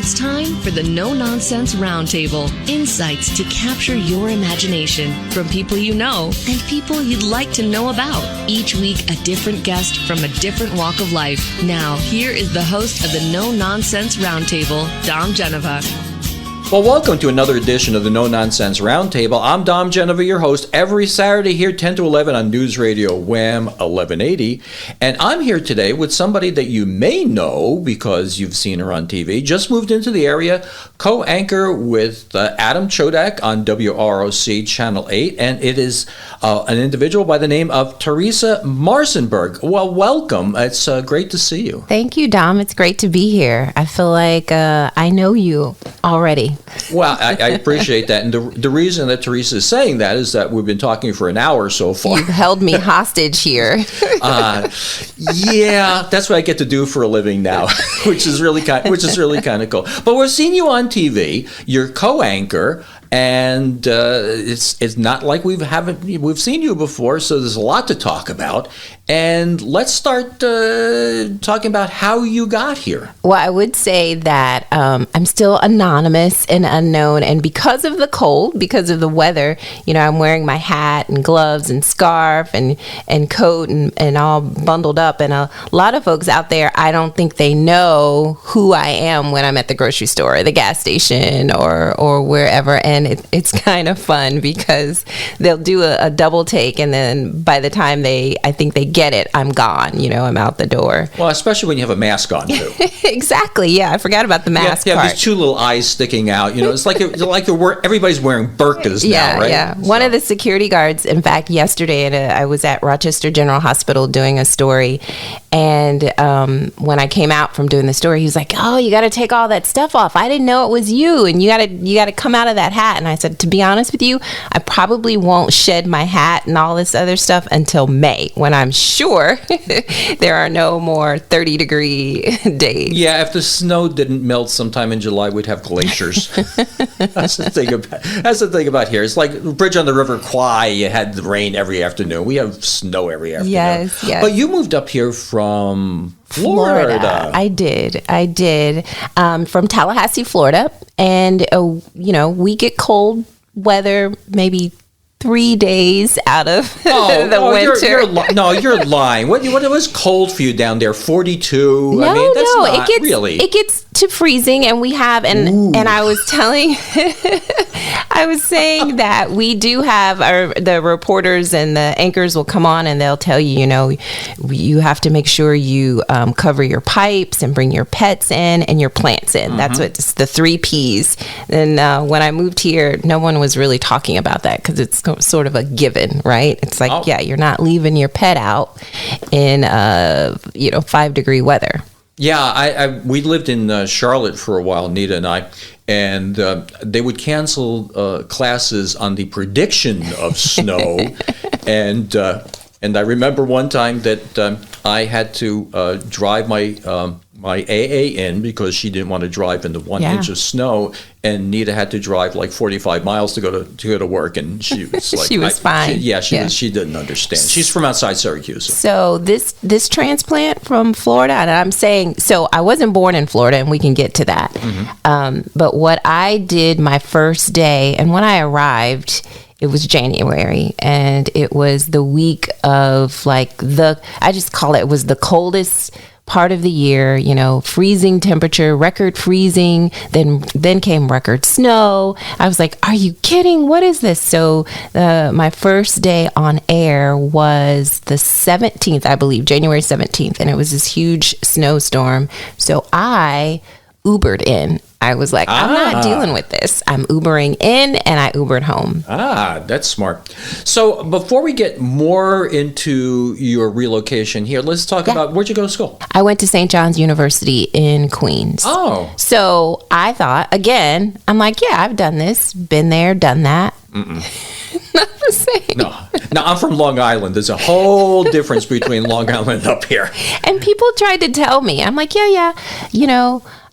It's time for the No Nonsense Roundtable. Insights to capture your imagination from people you know and people you'd like to know about. Each week, a different guest from a different walk of life. Now, here is the host of the No Nonsense Roundtable, Dom Genova. Well, welcome to another edition of the No Nonsense Roundtable. I'm Dom Genova, your host, every Saturday here, 10 to 11 on News Radio Wham 1180. And I'm here today with somebody that you may know because you've seen her on TV. Just moved into the area, co-anchor with Adam Chodak on WROC Channel 8. And it is an individual by the name of Theresa Marsenburg. Well, welcome. It's great to see you. Thank you, Dom. It's great to be here. I feel like I know you already. Well, I appreciate that. And the reason that Theresa is saying that is that we've been talking for an hour so far. You've held me hostage here. Yeah, that's what I get to do for a living now, which is really kind of cool. But we're seeing you on TV. You're co-anchor. And it's not like we've seen you before, so there's a lot to talk about. And let's start talking about how you got here. Well, I would say that I'm still anonymous and unknown, and because of the cold, because of the weather, I'm wearing my hat and gloves and scarf and coat and all bundled up. And a lot of folks out there, I don't think they know who I am when I'm at the grocery store, or the gas station, or wherever. And it's kind of fun because they'll do a double take, and then by the time I think they get it, I'm gone. I'm out the door. Well, especially when you have a mask on too. Exactly. Yeah, I forgot about the mask. Yeah, these two little eyes sticking out. It's like everybody's wearing burqas now, right? Yeah. One of the security guards, in fact, yesterday, I was at Rochester General Hospital doing a story, and when I came out from doing the story, he was like, "Oh, you got to take all that stuff off. I didn't know it was you, and you got to come out of that hat." And I said, to be honest with you, I probably won't shed my hat and all this other stuff until May, when I'm sure there are no more 30-degree days. Yeah, if the snow didn't melt sometime in July, we'd have glaciers. That's the thing about here. It's like Bridge on the River Kwai. You had the rain every afternoon. We have snow every afternoon. Yes. But you moved up here from Florida. I did. From Tallahassee, Florida. And, we get cold weather maybe 3 days out of the winter. You're lying. What it was cold for you down there? 42? It gets to freezing, and we have, and I was saying that we do have the reporters and the anchors will come on and they'll tell you, you have to make sure you cover your pipes and bring your pets in and your plants in. Mm-hmm. That's what it's the 3 Ps. And when I moved here, no one was really talking about that because it's sort of a given, right? It's like, you're not leaving your pet out in 5-degree weather. Yeah, we lived in Charlotte for a while, Nita and I, and they would cancel classes on the prediction of snow, and I remember one time that I had to drive my AA in because she didn't want to drive in the 1 inch of snow, and Nita had to drive like 45 miles to go to work, and she was like, she was fine. She didn't understand. She's from outside Syracuse. So this transplant from Florida, and I'm saying, so I wasn't born in Florida, and we can get to that. Mm-hmm. But what I did my first day, and when I arrived, it was January, and it was the week of I just call it was the coldest part of the year, freezing temperature, record freezing, then came record snow. I was like, are you kidding? What is this? So my first day on air was the 17th, I believe, January 17th, and it was this huge snowstorm. So I Ubered in. I was like, I'm not dealing with this. I'm Ubering in, and I Ubered home. That's smart. So before we get more into your relocation here, let's talk about, where'd you go to school? I went to St. John's University in Queens. Oh. So I thought, again, I'm like, I've done this, been there, done that. Not the same. No, I'm from Long Island. There's a whole difference between Long Island and up here. And people tried to tell me, I'm like,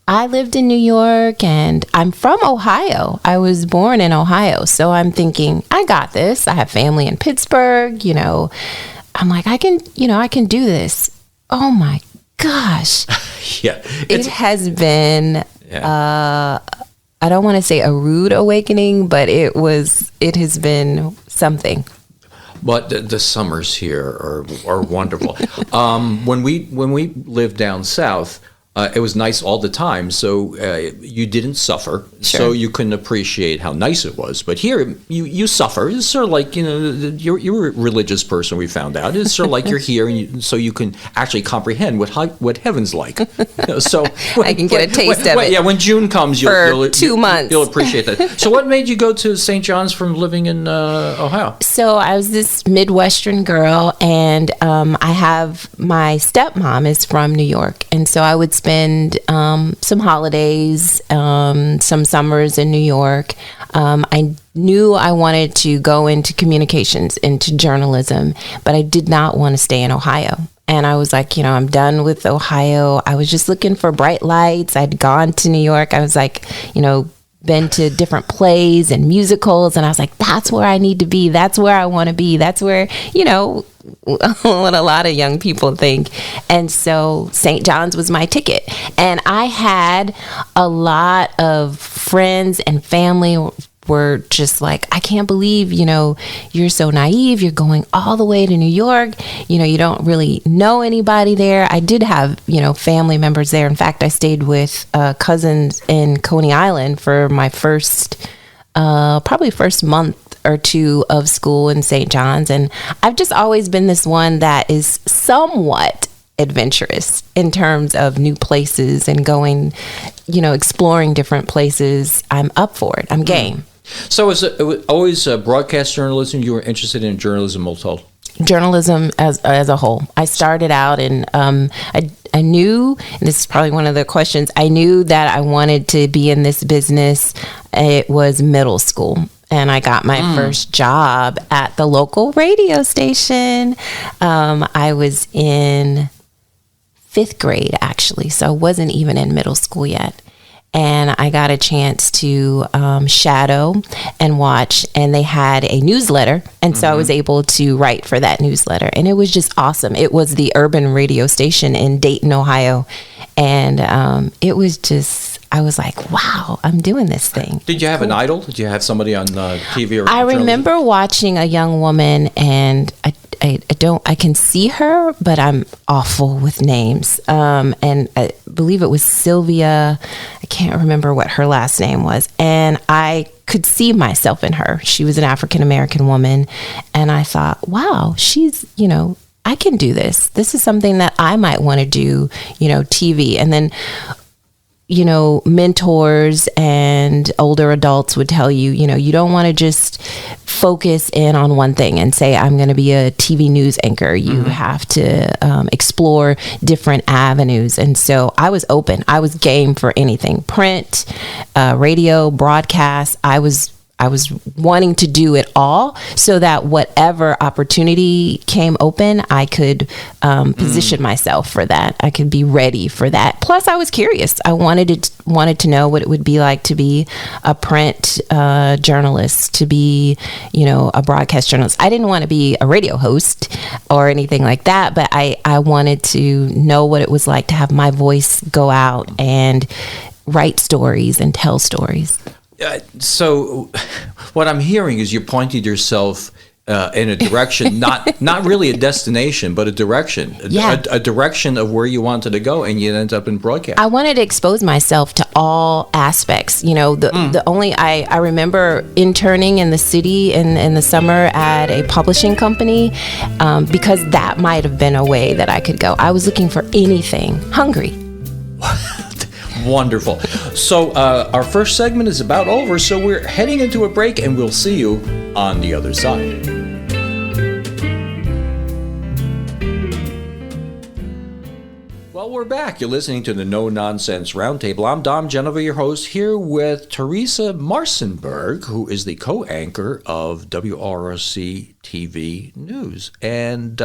I lived in New York, and I'm from Ohio. I was born in Ohio. So I'm thinking, I got this. I have family in Pittsburgh, I'm like, I can do this. Oh my gosh. Yeah. It has been I don't want to say a rude awakening, but it has been something. But the summers here are wonderful. When we lived down south, it was nice all the time, so you didn't suffer, so you couldn't appreciate how nice it was. But here, you suffer. It's sort of like, you're a religious person, we found out. It's sort of like you're here, and so you can actually comprehend what heaven's like. So I can get a taste of it. Yeah, when June comes, you'll 2 months. You'll appreciate that. So what made you go to St. John's from living in Ohio? So I was this Midwestern girl, and I have my stepmom is from New York, and so I would spend some holidays, some summers in New York. I knew I wanted to go into communications, into journalism, but I did not want to stay in Ohio. And I was like, I'm done with Ohio. I was just looking for bright lights. I'd gone to New York. I was like, been to different plays and musicals, and I was like, that's where I need to be. That's where I want to be. That's where, what a lot of young people think. And so St. John's was my ticket. And I had a lot of friends and family were just like, I can't believe, you're so naive. You're going all the way to New York. You don't really know anybody there. I did have, family members there. In fact, I stayed with cousins in Coney Island for my probably first month or two of school in St. John's. And I've just always been this one that is somewhat adventurous in terms of new places and going, exploring different places. I'm up for it. I'm game. So it was always broadcast journalism? You were interested in journalism, all told? Journalism as a whole. I started out and I knew, and this is probably one of the questions, I knew that I wanted to be in this business. It was middle school. And I got my first job at the local radio station. I was in 5th grade, actually. So I wasn't even in middle school yet. And I got a chance to shadow and watch, and they had a newsletter. And so I was able to write for that newsletter. And it was just awesome. It was the urban radio station in Dayton, Ohio. And it was just, I was like, wow, I'm doing this thing. Did you have an idol? Did you have somebody on TV? Or I remember watching a young woman, and I can see her, but I'm awful with names. And I believe it was Sylvia. I can't remember what her last name was. And I could see myself in her. She was an African-American woman. And I thought, wow, she's, I can do this. This is something that I might want to do, TV. And then, mentors and older adults would tell you, you don't want to just focus in on one thing and say, I'm going to be a TV news anchor. You have to explore different avenues. And so I was open. I was game for anything. Print, radio, broadcast. I was wanting to do it all so that whatever opportunity came open, I could position myself for that. I could be ready for that. Plus, I was curious. I wanted to know what it would be like to be a print journalist, to be, a broadcast journalist. I didn't want to be a radio host or anything like that, but I wanted to know what it was like to have my voice go out and write stories and tell stories. So what I'm hearing is you pointed yourself in a direction, not really a destination, but a direction, a direction of where you wanted to go, and you end up in broadcast. I wanted to expose myself to all aspects. The only, I remember interning in the city in the summer at a publishing company because that might have been a way that I could go. I was looking for anything, hungry. Wonderful. So our first segment is about over, so we're heading into a break, and we'll see you on the other side. Well, we're back. You're listening to the No Nonsense Roundtable. I'm Dom Genova, your host, here with Theresa Marsenburg, who is the co-anchor of WROC TV News. And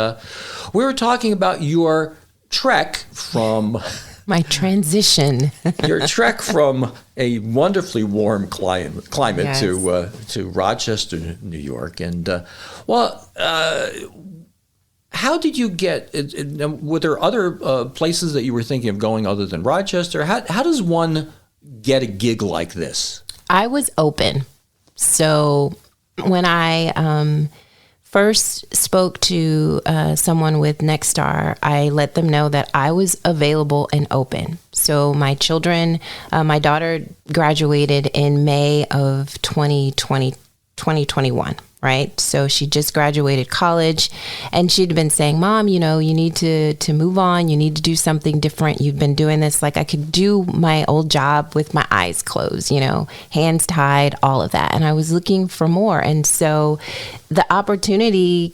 we were talking about your trek from... My transition. Your trek from a wonderfully warm climate Yes. to Rochester, New York. And, how did you get, were there other places that you were thinking of going other than Rochester? How does one get a gig like this? I was open. So when I first spoke to someone with Nexstar, I let them know that I was available and open. So my children, my daughter graduated in May of 2021. Right. So she just graduated college and she'd been saying, Mom, you need to move on. You need to do something different. You've been doing this. Like I could do my old job with my eyes closed, hands tied, all of that. And I was looking for more. And so the opportunity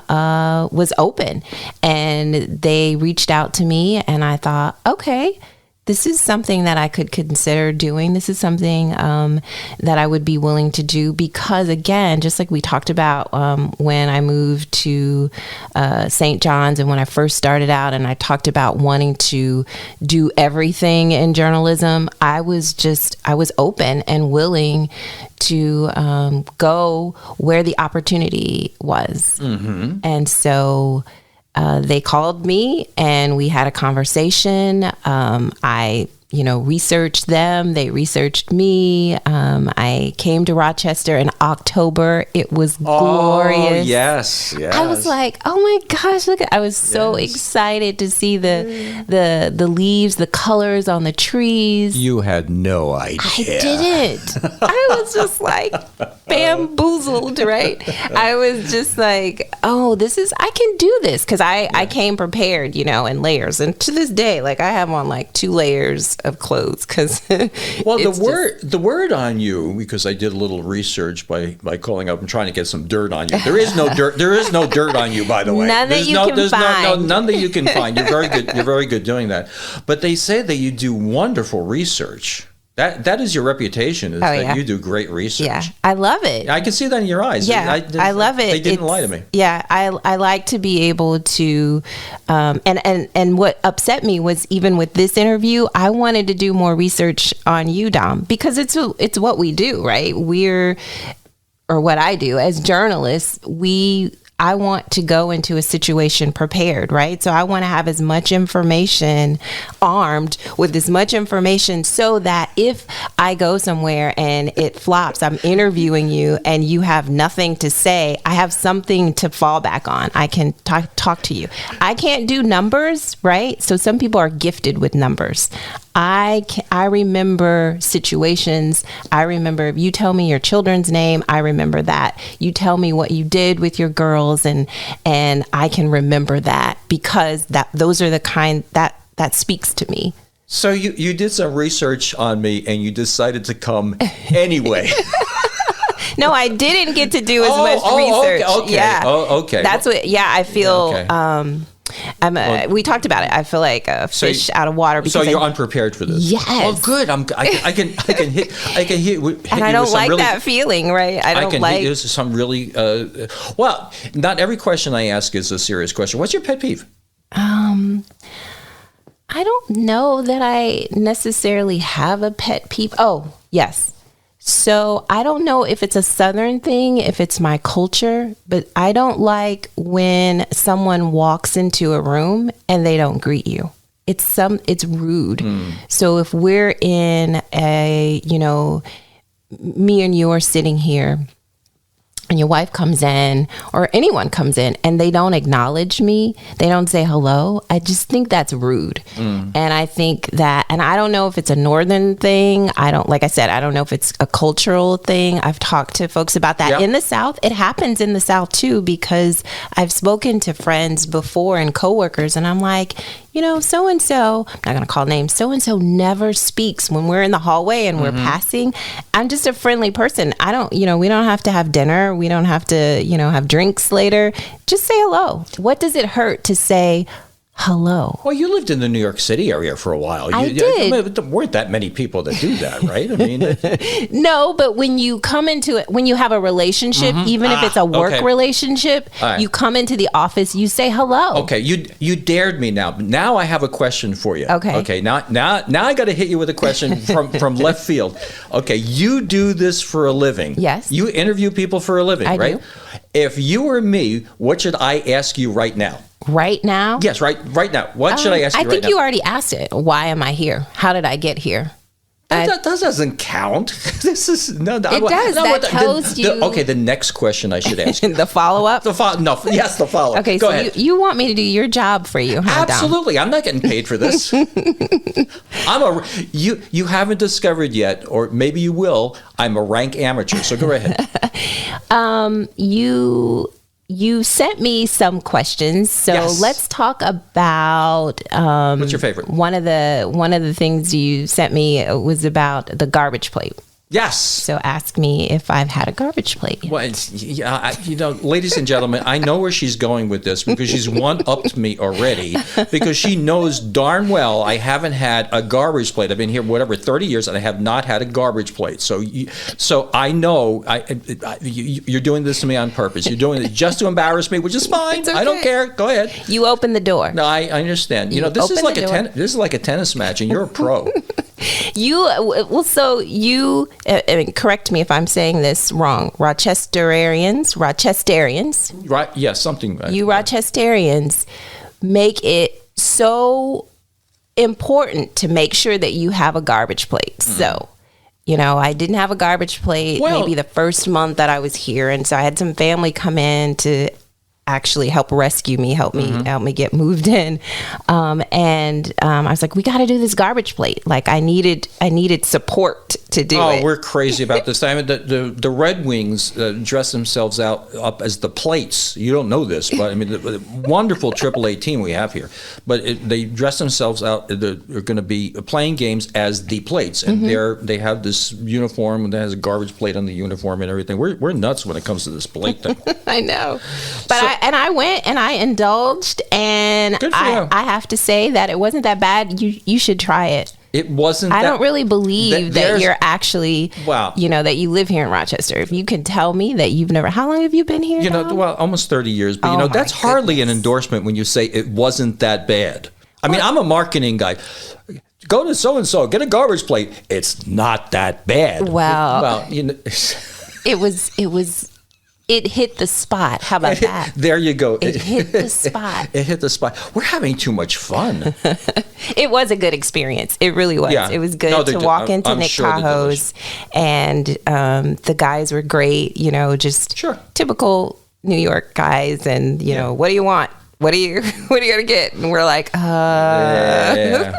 was open and they reached out to me and I thought, okay, this is something that I could consider doing. This is something that I would be willing to do because, again, just like we talked about when I moved to St. John's and when I first started out and I talked about wanting to do everything in journalism, I was open and willing to go where the opportunity was. Mm-hmm. And so they called me and we had a conversation. I researched them. They researched me. I came to Rochester in October. It was glorious. Oh, yes. I was like, oh my gosh, I was so excited to see the leaves, the colors on the trees. You had no idea. I didn't. I was just like bamboozled, right? I was just like, oh, I can do this. Because I came prepared, in layers. And to this day, I have on 2 layers of clothes because the word on you, because I did a little research by calling up and trying to get some dirt on you. There is no dirt on you, by the way. None that you can find. None that you can find. You're very good. You're very good doing that. But they say that you do wonderful research. That is your reputation, that you do great research. Yeah, I love it. I can see that in your eyes. Yeah, I love it. They didn't lie to me. Yeah, I like to be able to, and what upset me was even with this interview, I wanted to do more research on you, Dom, because it's what we do, right? Or what I do as journalists, I want to go into a situation prepared, right? So I want to have as much information, armed with as much information so that if I go somewhere and it flops, I'm interviewing you and you have nothing to say, I have something to fall back on. I can talk to you. I can't do numbers, right? So some people are gifted with numbers. I remember situations. I remember if you tell me your children's name, I remember that. You tell me what you did with your girls and I can remember that because those are the kind that speaks to me. So you did some research on me and you decided to come anyway. No, I didn't get to do as much research. Okay. Yeah. Oh, okay. That's what. Yeah, I feel. Okay. We talked about it. I feel like a fish out of water. So you're unprepared for this. Yes. Well, good. I can hit. And I don't like that feeling, right? I can hit you some really. Well, not every question I ask is a serious question. What's your pet peeve? I don't know that I necessarily have a pet peeve. Oh, yes. So I don't know if it's a Southern thing, if it's my culture, but I don't like when someone walks into a room and they don't greet you. It's rude. So if we're in me and you are sitting here and your wife comes in or anyone comes in and they don't acknowledge me, they don't say hello, I just think that's rude. And I think that, and I don't know if it's a Northern thing. Like I said, I don't know if it's a cultural thing. I've talked to folks about that. In the South. It happens in the South too, because I've spoken to friends before and coworkers and I'm like, so-and-so, I'm not going to call names, so-and-so never speaks when we're in the hallway and we're passing. I'm just a friendly person. We don't have to have dinner. We don't have to, have drinks later. Just say hello. What does it hurt to say hello? Well, you lived in the New York City area for a while. I did. There weren't that many people that do that, right? I mean, no, but when you come into it, when you have a relationship, even if it's a work relationship, you come into the office, you say hello. Okay, you dared me now. Now I have a question for you. Okay. Now I got to hit you with a question from left field. Okay, you do this for a living. Yes. You interview people for a living, right? Do. If you were me, what should I ask you right now? Right now? Yes, right now. What should I ask you right now? I think you already asked it. Why am I here? How did I get here? That doesn't count. This is no. It does. That tells you. Okay, the next question I should ask you. The follow-up? The follow-up. Okay, Go so ahead. you want me to do your job for you, huh, Dom? Absolutely. I'm not getting paid for this. You haven't discovered yet, or maybe you will, I'm a rank amateur, so go ahead. You sent me some questions, so Yes. let's talk about What's your favorite? One of the things you sent me was about the garbage plate. Yes. So ask me if I've had a garbage plate. Well, ladies and gentlemen, I know where she's going with this because she's one-upped me already because she knows darn well I haven't had a garbage plate. I've been here, 30 years, and I have not had a garbage plate. So I know you're doing this to me on purpose. You're doing it just to embarrass me, which is fine. It's okay. I don't care. Go ahead. You open the door. No, I understand. This is like a tennis match, and you're a pro. Correct me if I'm saying this wrong. Rochesterians. Right? Yes, something. You Rochesterians make it so important to make sure that you have a garbage plate. So, I didn't have a garbage plate maybe the first month that I was here, and so I had some family come in to actually help rescue me, help me get moved in. I was like, we got to do this garbage plate. Like I needed support to do it. Oh, we're crazy about this. I mean, the Red Wings dress themselves up as the plates. You don't know this, but I mean, the wonderful AAA team we have here. But they dress themselves out. They're going to be playing games as the plates, and they have this uniform that has a garbage plate on the uniform and everything. We're nuts when it comes to this plate thing. I know, but I went and I indulged, and I have to say that it wasn't that bad. You should try it. It wasn't. I don't really believe that you're actually, wow. That you live here in Rochester. If you can tell me that you've never, how long have you been here? Almost 30 years. But that's hardly an endorsement when you say it wasn't that bad. I mean, I'm a marketing guy. Go to so and so, get a garbage plate. It's not that bad. Well, it hit the spot. How about that? There you go. It hit the spot. It hit the spot. We're having too much fun. It was a good experience. It really was. Yeah. It was good to walk into Nick Cahoe's, and the guys were great. Just typical New York guys. And what do you want? What are you gonna get? And we're like, Yeah.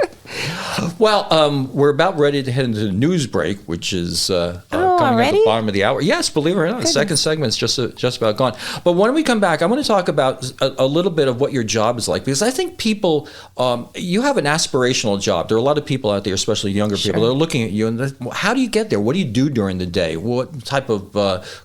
Well, we're about ready to head into the news break, which is coming at the bottom of the hour. Yes, believe it or not, the second segment's just about gone. But when we come back, I want to talk about a little bit of what your job is like, because I think people, you have an aspirational job. There are a lot of people out there, especially younger people, that are looking at you and how do you get there? What do you do during the day? What type of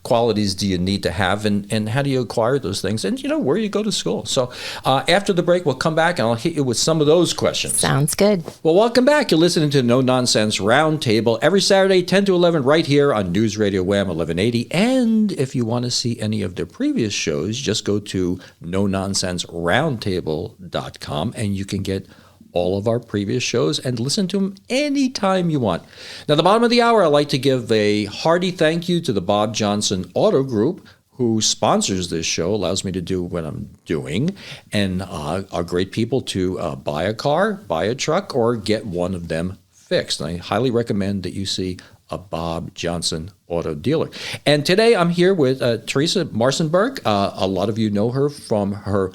qualities do you need to have, and how do you acquire those things? And where you go to school. So after the break, we'll come back and I'll hit you with some of those questions. Sounds good. Well, welcome back. You're listening to No Nonsense Roundtable every Saturday, 10 to 11, right here on News Radio Wham 1180. And if you want to see any of their previous shows, just go to nononsenseroundtable.com and you can get all of our previous shows and listen to them anytime you want. Now, at the bottom of the hour, I'd like to give a hearty thank you to the Bob Johnson Auto Group, who sponsors this show, allows me to do what I'm doing, and are great people to buy a car, buy a truck, or get one of them fixed. And I highly recommend that you see a Bob Johnson auto dealer. And today I'm here with Theresa Marsenburg. A lot of you know her from her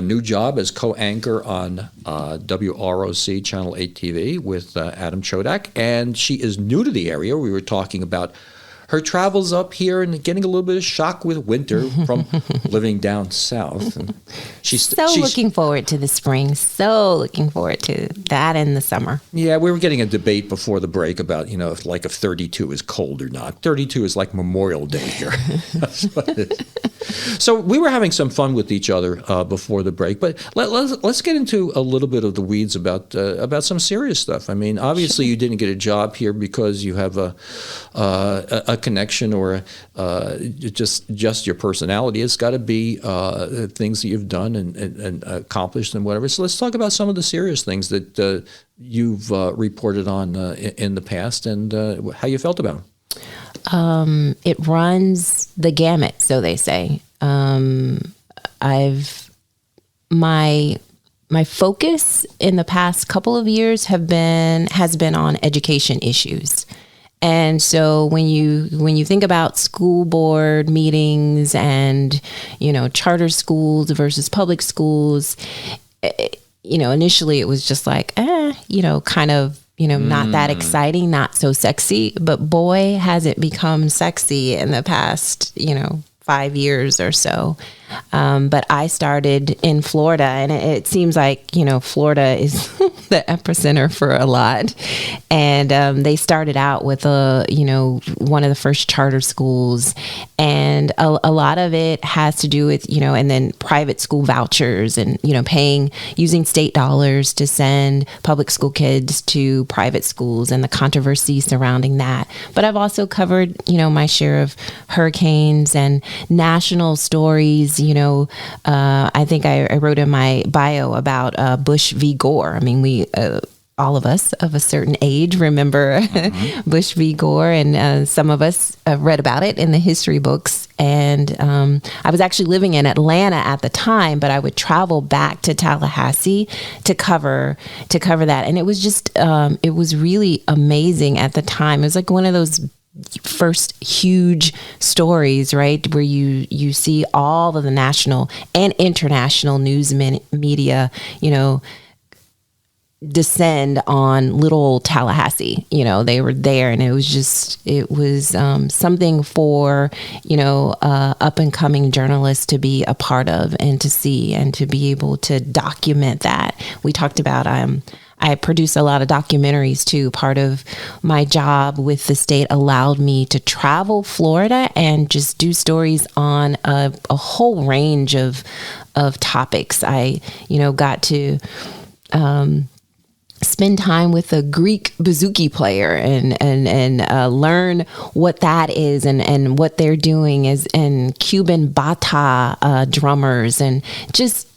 new job as co-anchor on WROC Channel 8 TV with Adam Chodak. And she is new to the area. We were talking about her travels up here and getting a little bit of shock with winter from living down south. And she's looking forward to the spring. So looking forward to that in the summer. Yeah, we were getting a debate before the break about, if 32 is cold or not. 32 is like Memorial Day here. So we were having some fun with each other before the break, but let's get into a little bit of the weeds about some serious stuff. I mean, obviously you didn't get a job here because you have a connection or just your personality. It's got to be things that you've done and accomplished and whatever. So let's talk about some of the serious things that you've reported on in the past and how you felt about them. It runs the gamut, so they say. My my focus in the past couple of years has been on education issues. And so when you think about school board meetings and, charter schools versus public schools, initially it was just like, kind of, not that exciting, not so sexy. But boy, has it become sexy in the past, 5 years or so. But I started in Florida, and it seems like, Florida is the epicenter for a lot. And they started out with one of the first charter schools, and a lot of it has to do with, and then private school vouchers and, using state dollars to send public school kids to private schools and the controversy surrounding that. But I've also covered, my share of hurricanes and national stories. I think I wrote in my bio about Bush v. Gore. I mean, we all of us of a certain age remember Bush v. Gore, and some of us read about it in the history books. And I was actually living in Atlanta at the time, but I would travel back to Tallahassee to cover that. And it was just it was really amazing at the time. It was like one of those first huge stories, right, where you see all of the national and international news media, descend on little old Tallahassee. They were there, and it was something for up and coming journalists to be a part of and to see and to be able to document that. We talked about I produce a lot of documentaries too. Part of my job with the state allowed me to travel Florida and just do stories on a whole range of topics. I, got to spend time with a Greek bouzouki player and learn what that is and what they're doing and Cuban bata drummers, and just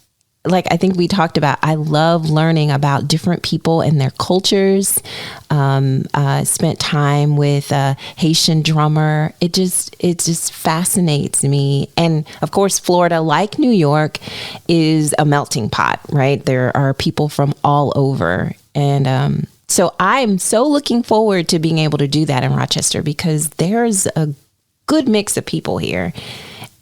like I think we talked about, I love learning about different people and their cultures. Spent time with a Haitian drummer. It just fascinates me. And of course, Florida, like New York, is a melting pot, right? There are people from all over. And so I'm so looking forward to being able to do that in Rochester, because there's a good mix of people here.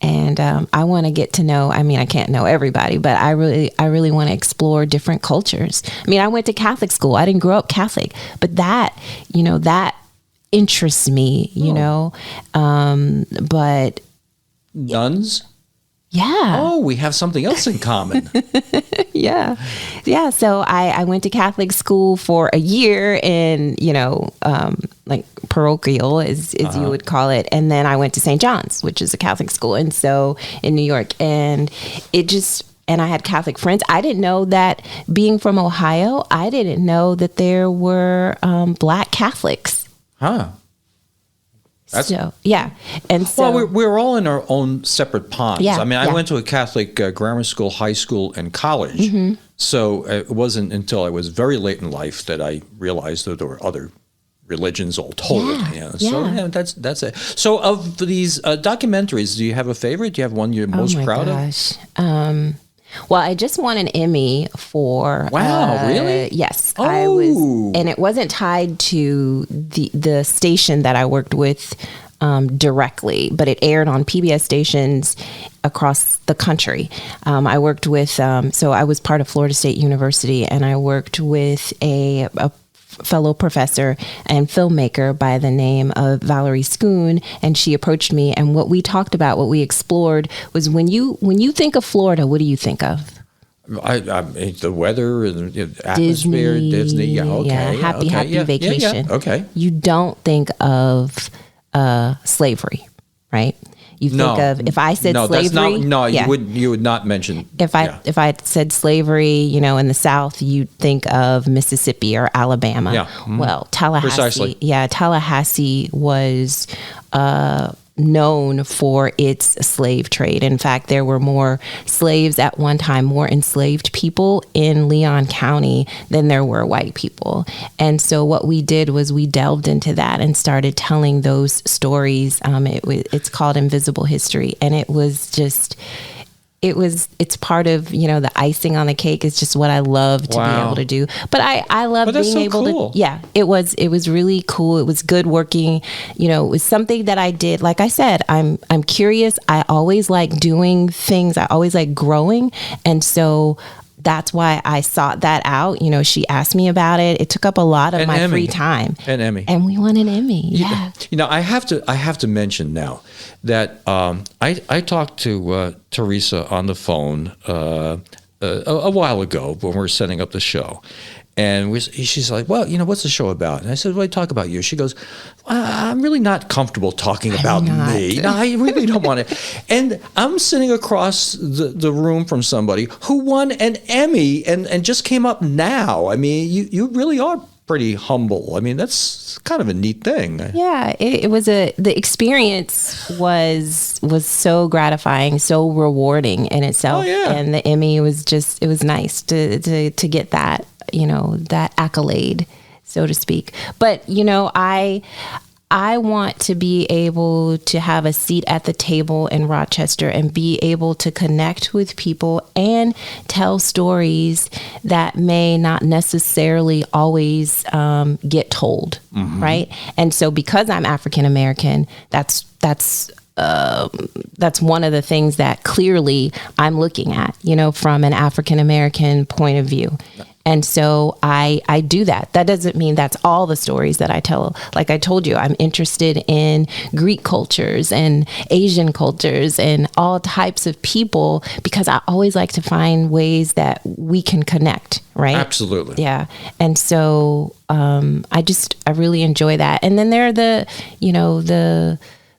And I want to get to know, I can't know everybody, but I really want to explore different cultures. I went to Catholic school. I didn't grow up Catholic, but that interests me, but nuns? Yeah. Oh, we have something else in common. Yeah. So I went to Catholic school for a year in, like parochial, as you would call it. And then I went to St. John's, which is a Catholic school. And so in New York, and and I had Catholic friends. I didn't know that, being from Ohio, I didn't know that there were Black Catholics. Huh. So, yeah. And so, well, we're all in our own separate ponds. Yeah, I went to a Catholic grammar school, high school, and college. Mm-hmm. So it wasn't until I was very late in life that I realized that there were other religions all told. So that's it. So of these documentaries, do you have a favorite? Do you have one you're most proud of? Well, I just won an Emmy for. Wow, really? Yes, Oh. I was, and it wasn't tied to the station that I worked with directly, but it aired on PBS stations across the country. I worked with, so I was part of Florida State University, and I worked with a fellow professor and filmmaker by the name of Valerie Schoon, and she approached me, and what we talked about, what we explored, was when you think of Florida, what do you think of? The weather, atmosphere, Disney. Yeah, okay. Happy vacation. Yeah. Okay. You don't think of slavery, right? You think of, if I said slavery, you would not mention. If I said slavery, in the South, you'd think of Mississippi or Alabama. Yeah. Mm-hmm. Well, Tallahassee. Precisely. Yeah, Tallahassee was known for its slave trade. In fact, there were more slaves at one time, more enslaved people in Leon County than there were white people. And so what we did was we delved into that and started telling those stories. It's called Invisible History. And it was just, it's part of, the icing on the cake is just what I love to be able to do. But I love being able to, it was really cool. It was good working, it was something that I did. Like I said, I'm curious. I always like doing things. I always like growing. And so that's why I sought that out. She asked me about it. It took up a lot of my free time. An Emmy. And we won an Emmy. Yeah. I have to mention now that I talked to Theresa on the phone a while ago when we were setting up the show. And she's like, well, what's the show about? And I said, well, I talk about you. She goes, I'm really not comfortable talking about me. No, I really don't want to. And I'm sitting across the room from somebody who won an Emmy and just came up now. I mean, you really are pretty humble. I mean, that's kind of a neat thing. Yeah, it was the experience was so gratifying, so rewarding in itself. Oh, yeah. And the Emmy was it was nice to get that, that accolade, so to speak. But, I want to be able to have a seat at the table in Rochester and be able to connect with people and tell stories that may not necessarily always get told, right? And so because I'm African American, that's one of the things that clearly I'm looking at, from an African American point of view. And so I do that. That doesn't mean that's all the stories that I tell. Like I told you, I'm interested in Greek cultures and Asian cultures and all types of people because I always like to find ways that we can connect, right? Absolutely. Yeah. And so I really enjoy that. And then there are the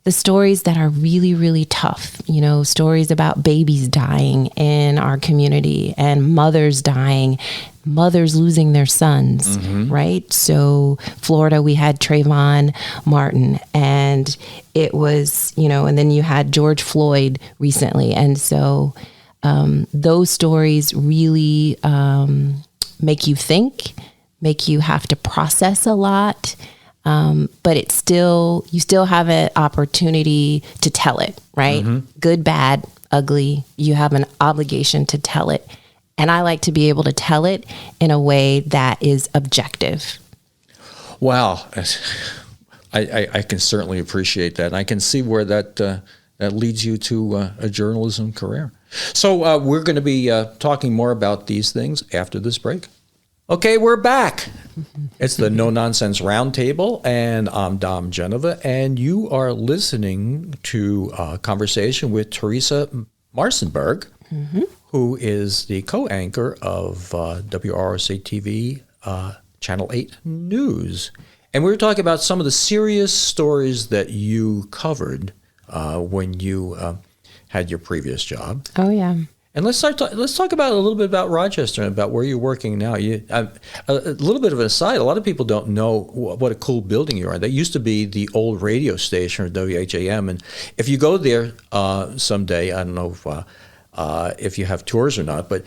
stories that are really, really tough, stories about babies dying in our community and mothers dying, mothers losing their sons, right? So Florida, we had Trayvon Martin, and it was, and then you had George Floyd recently. And so those stories really make you think, make you have to process a lot. But you still have an opportunity to tell it, right? Good, bad, ugly. You have an obligation to tell it. And I like to be able to tell it in a way that is objective. Wow. I can certainly appreciate that. And I can see where that leads you to a journalism career. So we're going to be talking more about these things after this break. Okay, we're back. It's the No Nonsense Roundtable, and I'm Dom Genova, and you are listening to a conversation with Theresa Marsenburg, who is the co-anchor of WROC TV Channel 8 News. And we were talking about some of the serious stories that you covered when you had your previous job. Oh, yeah. And let's talk about a little bit about Rochester and about where you're working now. A little bit of an aside, a lot of people don't know what a cool building you are. That used to be the old radio station, or WHAM. And if you go there someday, I don't know if you have tours or not, but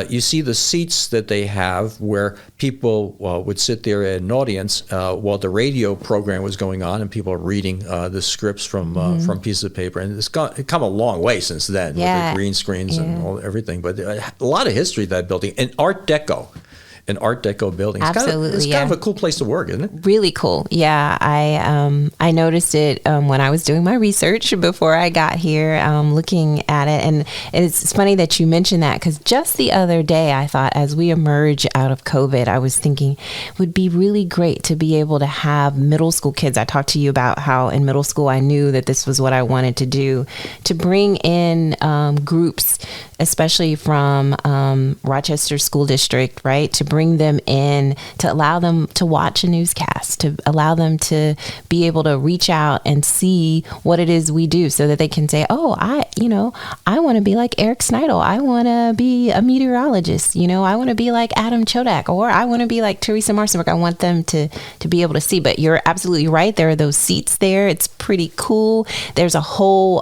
you see the seats that they have where people would sit there in an audience while the radio program was going on, and people are reading the scripts from pieces of paper. And it's come a long way since then with the green screens and everything. But a lot of history of that building, and Art Deco. An Art Deco building. Absolutely, it's kind of a cool place to work, isn't it? Really cool. Yeah, I noticed it when I was doing my research before I got here, looking at it. And it's funny that you mentioned that, because just the other day I thought, as we emerge out of COVID, I was thinking it would be really great to be able to have middle school kids. I talked to you about how in middle school I knew that this was what I wanted to do, to bring in groups, especially from Rochester School District, right? To bring them in, to allow them to watch a newscast, to allow them to be able to reach out and see what it is we do, so that they can say, oh, I want to be like Eric Sneidel. I want to be a meteorologist. I want to be like Adam Chodak, or I want to be like Theresa Marsenburg. I want them to be able to see. But you're absolutely right. There are those seats there. It's pretty cool. There's a whole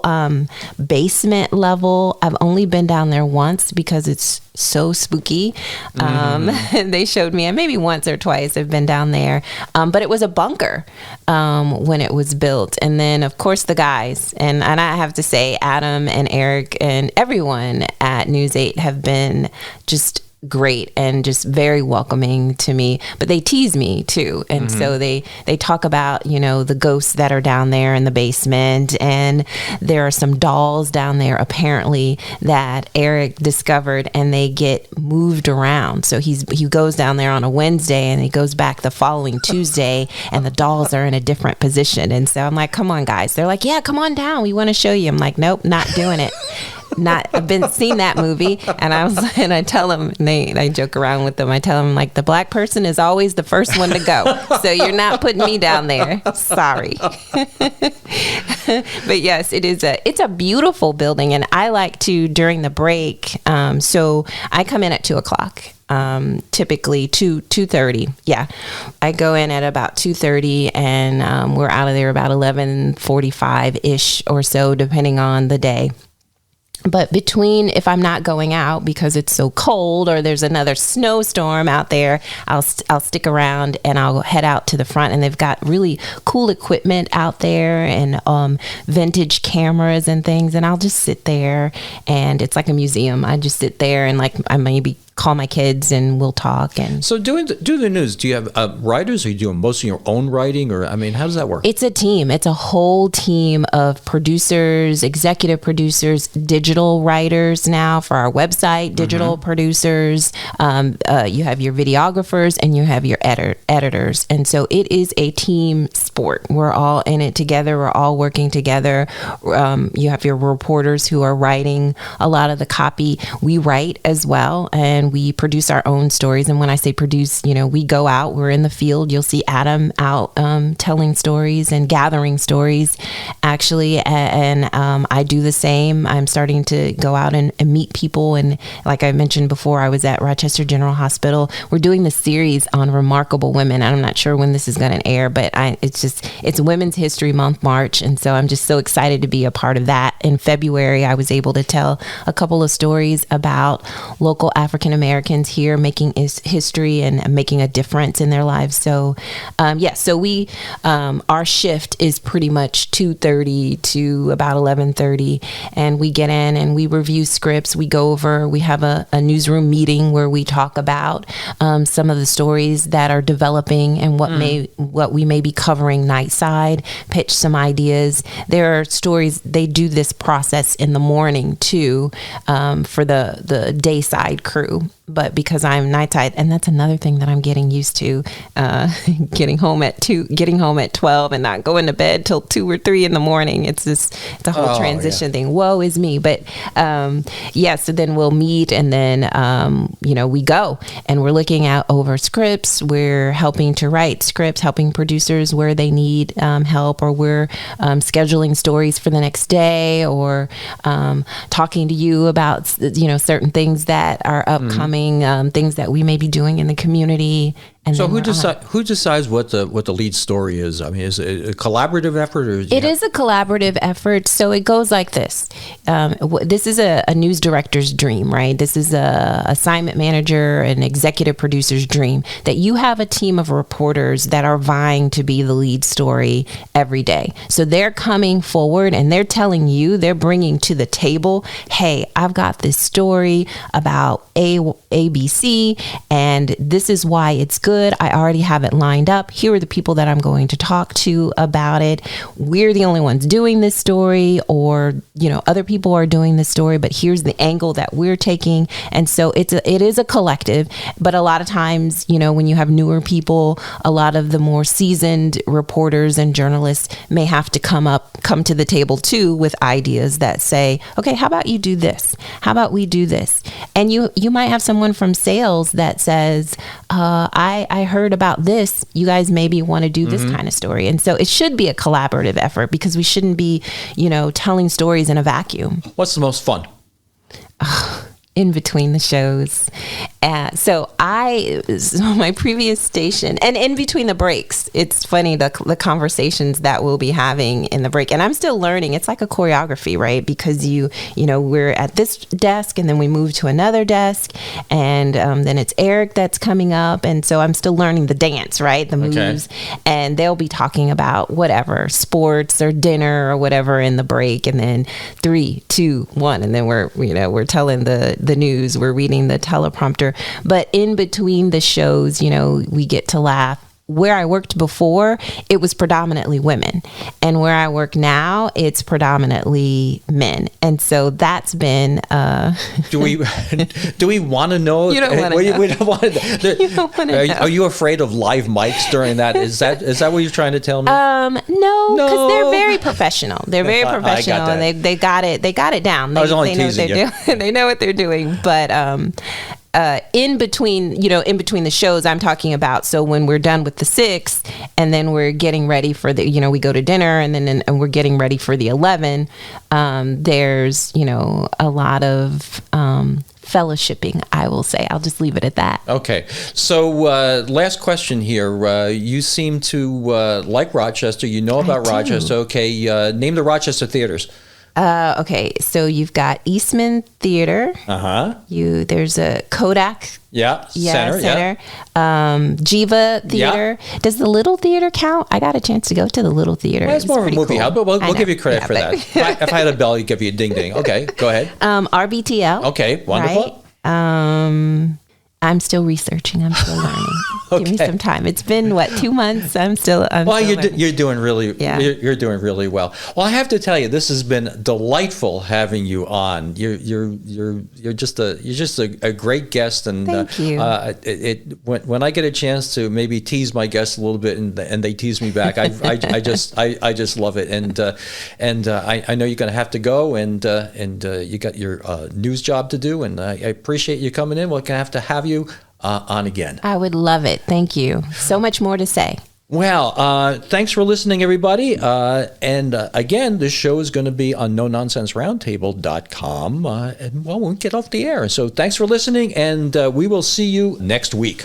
basement level. I've only been down down there once because it's so spooky. They showed me, and maybe once or twice I've been down there. But it was a bunker when it was built. And then, of course, the guys. And I have to say, Adam and Eric and everyone at News 8 have been just great and just very welcoming to me, but they tease me too. And so they talk about, the ghosts that are down there in the basement, and there are some dolls down there apparently that Eric discovered, and they get moved around. So he goes down there on a Wednesday and he goes back the following Tuesday, and the dolls are in a different position. And so I'm like, come on guys. They're like, yeah, come on down, we want to show you. I'm like, nope, not doing it. I've seen that movie, and I tell them, and I joke around with them. I tell them, like, the black person is always the first one to go, so you're not putting me down there. Sorry. But yes, it's a beautiful building, and I like to, during the break, so I come in at 2:00. Typically 2:30. Yeah. I go in at about 2:30, and we're out of there about 11:45-ish or so, depending on the day. But if I'm not going out because it's so cold or there's another snowstorm out there, I'll stick around and I'll head out to the front. And they've got really cool equipment out there and vintage cameras and things. And I'll just sit there, and it's like a museum. I just sit there and I maybe call my kids and we'll talk. And so do the news, do you have writers, or are you doing most of your own writing, or how does that work? It's a team. It's a whole team of producers, executive producers, digital writers now for our website, digital producers. You have your videographers and you have your editors. And so it is a team sport. We're all in it together. We're all working together. You have your reporters who are writing a lot of the copy. We write as well, and we produce our own stories. And when I say produce, we go out, we're in the field. You'll see Adam out telling stories and gathering stories, actually. And I do the same. I'm starting to go out and meet people. And like I mentioned before, I was at Rochester General Hospital. We're doing this series on remarkable women. I'm not sure when this is going to air, but it's Women's History Month, March. And so I'm just so excited to be a part of that. In February, I was able to tell a couple of stories about local African Americans here making history and making a difference in their lives. So, so we, our shift is pretty much 2:30 to about 11:30, and we get in and we review scripts. We have a newsroom meeting where we talk about some of the stories that are developing and what we may be covering nightside, pitch some ideas. There are stories, they do this process in the morning too, for the dayside crew. But because I'm nightside, and that's another thing that I'm getting used to, getting home at 12 and not going to bed till 2 or 3 in the morning. It's a whole transition thing. Woe is me. But so then we'll meet, and then we go and we're looking at over scripts. We're helping to write scripts, helping producers where they need help, or we're scheduling stories for the next day, or talking to you about certain things that are upcoming. Things that we may be doing in the community. And so who decides what the lead story is? Is it a collaborative effort? Or it is a collaborative effort. So it goes like this. This is a news director's dream, right? This is a assignment manager, an executive producer's dream, that you have a team of reporters that are vying to be the lead story every day. So they're coming forward and they're telling you, they're bringing to the table, hey, I've got this story about ABC, and this is why it's good. I already have it lined up. Here are the people that I'm going to talk to about it. We're the only ones doing this story, or other people are doing this story, but here's the angle that we're taking. And so it is a collective. But a lot of times, when you have newer people, a lot of the more seasoned reporters and journalists may have to come to the table too with ideas that say, okay, how about you do this? How about we do this? And you might have someone from sales that says, I heard about this. You guys maybe want to do this kind of story. And so it should be a collaborative effort, because we shouldn't be, telling stories in a vacuum. What's the most fun? In between the shows. So my previous station, and in between the breaks, it's funny the conversations that we'll be having in the break. And I'm still learning. It's like a choreography, right? Because we're at this desk, and then we move to another desk, and then it's Eric that's coming up, and so I'm still learning the dance, right? The moves, and they'll be talking about whatever sports or dinner or whatever in the break, and then 3, 2, 1, and then we're telling the news, we're reading the teleprompter. But in between the shows, we get to laugh. Where I worked before, it was predominantly women, and where I work now, it's predominantly men. And so that's been. Do we want to know? You don't want to know. We don't want to. You don't want to know. Are you afraid of live mics during that? Is that what you're trying to tell me? No, because they're very professional. They're very professional, and they got it. They got it down. I was only know teasing you. They know what they're doing, but. In between the shows I'm talking about. So when we're done with the 6, and then we're getting ready for we go to dinner, and then and we're getting ready for the 11. There's a lot of fellowshipping, I will say. I'll just leave it at that. Okay. So last question here. You seem to like Rochester. You know about Rochester. Okay. Name the Rochester theaters. Okay, so you've got Eastman Theater. There's a Kodak. Center. Jiva Theater. Yeah. Does the Little Theater count? I got a chance to go to the Little Theater. Well, it's more of a movie hub, but we'll give you credit for that. If I had a bell, you'd give you a ding ding. Okay, go ahead. RBTL. Okay, wonderful. Right? I'm still researching. I'm still learning. Okay. Give me some time. It's been 2 months. I'm still you're doing really you're doing really well. Well, I have to tell you, this has been delightful having you on. You're just a great guest, and thank you. When I get a chance to maybe tease my guests a little bit, and they tease me back, I just love it. And I know you're going to have to go, and you got your news job to do, and I appreciate you coming in. We're going to have you on again. I would love it. Thank you. So much more to say. Well, thanks for listening, everybody. And again, this show is going to be on NoNonsenseRoundtable.com. And we'll get off the air. So thanks for listening, and we will see you next week.